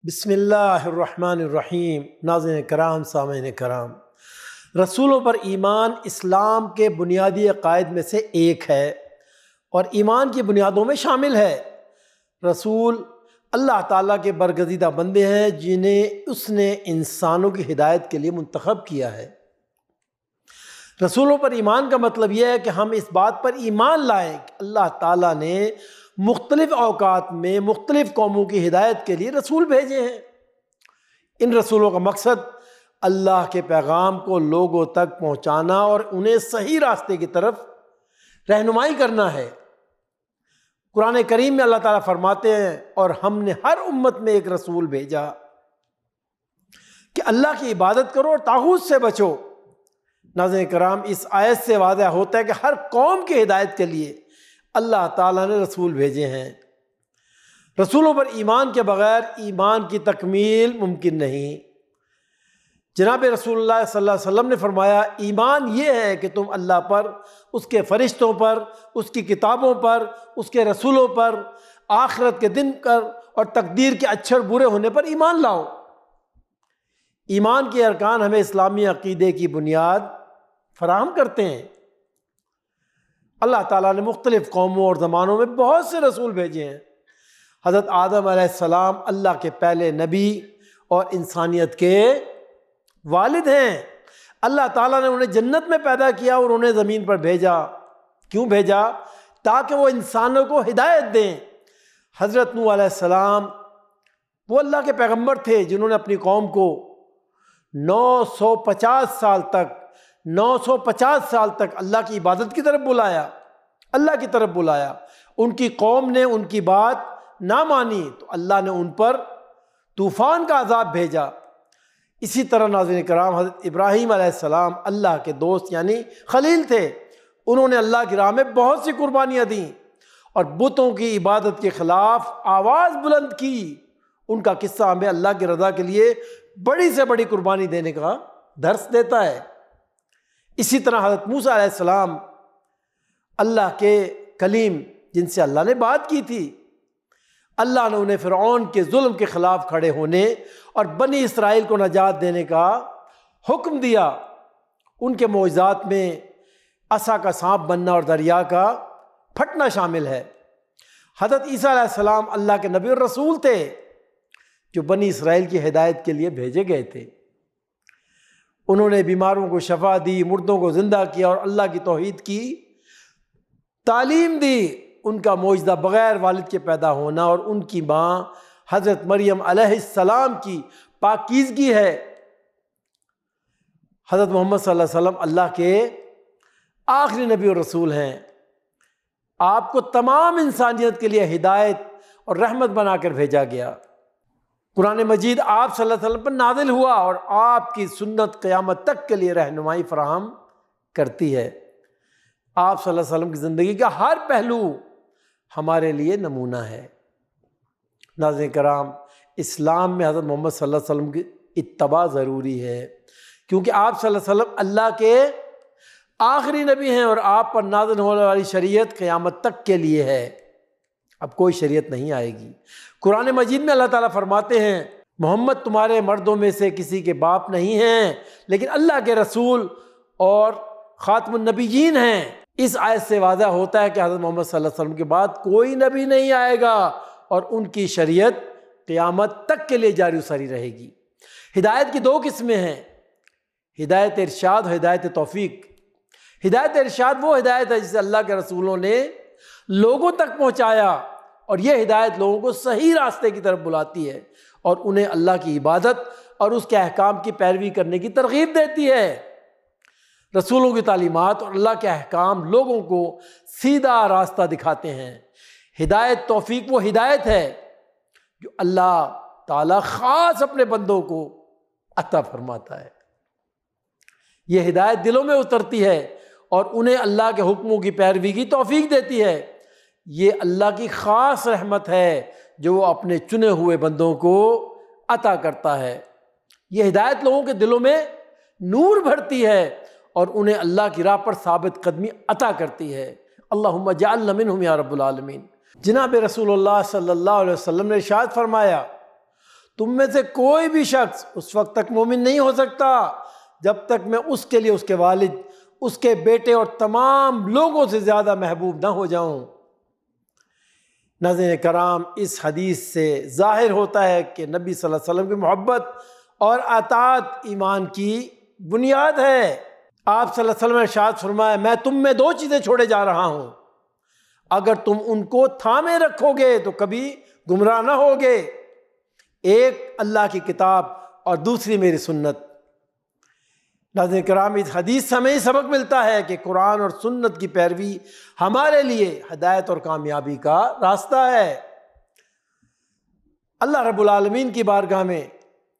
بسم اللہ الرحمن الرحیم۔ ناظرین کرام، سامعین کرام، رسولوں پر ایمان اسلام کے بنیادی عقائد میں سے ایک ہے اور ایمان کی بنیادوں میں شامل ہے۔ رسول اللہ تعالیٰ کے برگزیدہ بندے ہیں جنہیں اس نے انسانوں کی ہدایت کے لیے منتخب کیا ہے۔ رسولوں پر ایمان کا مطلب یہ ہے کہ ہم اس بات پر ایمان لائیں کہ اللہ تعالیٰ نے مختلف اوقات میں مختلف قوموں کی ہدایت کے لیے رسول بھیجے ہیں۔ ان رسولوں کا مقصد اللہ کے پیغام کو لوگوں تک پہنچانا اور انہیں صحیح راستے کی طرف رہنمائی کرنا ہے۔ قرآن کریم میں اللہ تعالیٰ فرماتے ہیں، اور ہم نے ہر امت میں ایک رسول بھیجا کہ اللہ کی عبادت کرو اور طاغوت سے بچو۔ ناظرین کرام، اس آیت سے واضح ہوتا ہے کہ ہر قوم کی ہدایت کے لیے اللہ تعالیٰ نے رسول بھیجے ہیں۔ رسولوں پر ایمان کے بغیر ایمان کی تکمیل ممکن نہیں۔ جناب رسول اللہ صلی اللہ علیہ وسلم نے فرمایا، ایمان یہ ہے کہ تم اللہ پر، اس کے فرشتوں پر، اس کی کتابوں پر، اس کے رسولوں پر، آخرت کے دن پر اور تقدیر کے اچھے اور برے ہونے پر ایمان لاؤ۔ ایمان کے ارکان ہمیں اسلامی عقیدے کی بنیاد فراہم کرتے ہیں۔ اللہ تعالیٰ نے مختلف قوموں اور زمانوں میں بہت سے رسول بھیجے ہیں۔ حضرت آدم علیہ السلام اللہ کے پہلے نبی اور انسانیت کے والد ہیں۔ اللہ تعالیٰ نے انہیں جنت میں پیدا کیا اور انہیں زمین پر بھیجا۔ کیوں بھیجا؟ تاکہ وہ انسانوں کو ہدایت دیں۔ حضرت نوح علیہ السلام وہ اللہ کے پیغمبر تھے جنہوں نے اپنی قوم کو 950 سال تک اللہ کی عبادت کی طرف بلایا، اللہ کی طرف بلایا۔ ان کی قوم نے ان کی بات نہ مانی تو اللہ نے ان پر طوفان کا عذاب بھیجا۔ اسی طرح ناظرین کرام، حضرت ابراہیم علیہ السلام اللہ کے دوست یعنی خلیل تھے۔ انہوں نے اللہ کی راہ میں بہت سی قربانیاں دیں اور بتوں کی عبادت کے خلاف آواز بلند کی۔ ان کا قصہ ہمیں اللہ کی رضا کے لیے بڑی سے بڑی قربانی دینے کا درس دیتا ہے۔ اسی طرح حضرت موسیٰ علیہ السلام اللہ کے کلیم، جن سے اللہ نے بات کی تھی، اللہ نے انہیں فرعون کے ظلم کے خلاف کھڑے ہونے اور بنی اسرائیل کو نجات دینے کا حکم دیا۔ ان کے معجزات میں عصا کا سانپ بننا اور دریا کا پھٹنا شامل ہے۔ حضرت عیسیٰ علیہ السلام اللہ کے نبی اور رسول تھے جو بنی اسرائیل کی ہدایت کے لیے بھیجے گئے تھے۔ انہوں نے بیماروں کو شفا دی، مردوں کو زندہ کیا اور اللہ کی توحید کی تعلیم دی۔ ان کا معجزہ بغیر والد کے پیدا ہونا اور ان کی ماں حضرت مریم علیہ السلام کی پاکیزگی ہے۔ حضرت محمد صلی اللہ علیہ وسلم اللہ کے آخری نبی اور رسول ہیں۔ آپ کو تمام انسانیت کے لیے ہدایت اور رحمت بنا کر بھیجا گیا۔ قرآن مجید آپ صلی اللہ علیہ وسلم پر نازل ہوا اور آپ کی سنت قیامت تک کے لیے رہنمائی فراہم کرتی ہے۔ آپ صلی اللہ علیہ وسلم کی زندگی کا ہر پہلو ہمارے لیے نمونہ ہے۔ ناظرین کرام، اسلام میں حضرت محمد صلی اللہ علیہ وسلم کی اتباع ضروری ہے، کیونکہ آپ صلی اللہ علیہ وسلم اللہ کے آخری نبی ہیں اور آپ پر نازل ہونے والی شریعت قیامت تک کے لیے ہے۔ اب کوئی شریعت نہیں آئے گی۔ قرآن مجید میں اللہ تعالیٰ فرماتے ہیں، محمد تمہارے مردوں میں سے کسی کے باپ نہیں ہیں، لیکن اللہ کے رسول اور خاتم النبیین ہیں۔ اس آیت سے واضح ہوتا ہے کہ حضرت محمد صلی اللہ علیہ وسلم کے بعد کوئی نبی نہیں آئے گا اور ان کی شریعت قیامت تک کے لیے جاری و ساری رہے گی۔ ہدایت کی دو قسمیں ہیں، ہدایت ارشاد اور ہدایت توفیق۔ ہدایت ارشاد وہ ہدایت ہے جسے اللہ کے رسولوں نے لوگوں تک پہنچایا، اور یہ ہدایت لوگوں کو صحیح راستے کی طرف بلاتی ہے اور انہیں اللہ کی عبادت اور اس کے احکام کی پیروی کرنے کی ترغیب دیتی ہے۔ رسولوں کی تعلیمات اور اللہ کے احکام لوگوں کو سیدھا راستہ دکھاتے ہیں۔ ہدایت توفیق وہ ہدایت ہے جو اللہ تعالیٰ خاص اپنے بندوں کو عطا فرماتا ہے۔ یہ ہدایت دلوں میں اترتی ہے اور انہیں اللہ کے حکموں کی پیروی کی توفیق دیتی ہے۔ یہ اللہ کی خاص رحمت ہے جو وہ اپنے چنے ہوئے بندوں کو عطا کرتا ہے۔ یہ ہدایت لوگوں کے دلوں میں نور بھرتی ہے اور انہیں اللہ کی راہ پر ثابت قدمی عطا کرتی ہے۔ اللہم اجعلنا منہم یا رب العالمین۔ جناب رسول اللہ صلی اللہ علیہ وسلم نے ارشاد فرمایا، تم میں سے کوئی بھی شخص اس وقت تک مومن نہیں ہو سکتا جب تک میں اس کے لیے اس کے والد، اس کے بیٹے اور تمام لوگوں سے زیادہ محبوب نہ ہو جاؤں۔ ناظرین کرام، اس حدیث سے ظاہر ہوتا ہے کہ نبی صلی اللہ علیہ وسلم کی محبت اور اطاعت ایمان کی بنیاد ہے۔ آپ صلی اللہ علیہ وسلم نے ارشاد فرمایا، میں تم میں 2 چیزیں چھوڑے جا رہا ہوں، اگر تم ان کو تھامے رکھو گے تو کبھی گمراہ نہ ہوگے، ایک اللہ کی کتاب اور دوسری میری سنت۔ ناظرین کرام، اس حدیث سے ہمیں یہ سبق ملتا ہے کہ قرآن اور سنت کی پیروی ہمارے لیے ہدایت اور کامیابی کا راستہ ہے۔ اللہ رب العالمین کی بارگاہ میں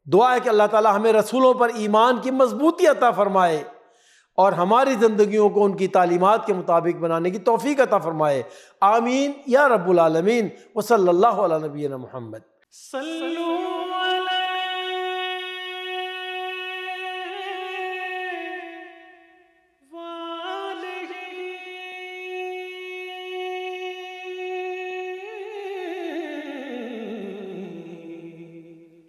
دعا ہے کہ اللہ تعالی ہمیں رسولوں پر ایمان کی مضبوطی عطا فرمائے اور ہماری زندگیوں کو ان کی تعلیمات کے مطابق بنانے کی توفیق عطا فرمائے۔ آمین یا رب العالمین۔ وصلی اللہ علی نبینا محمد۔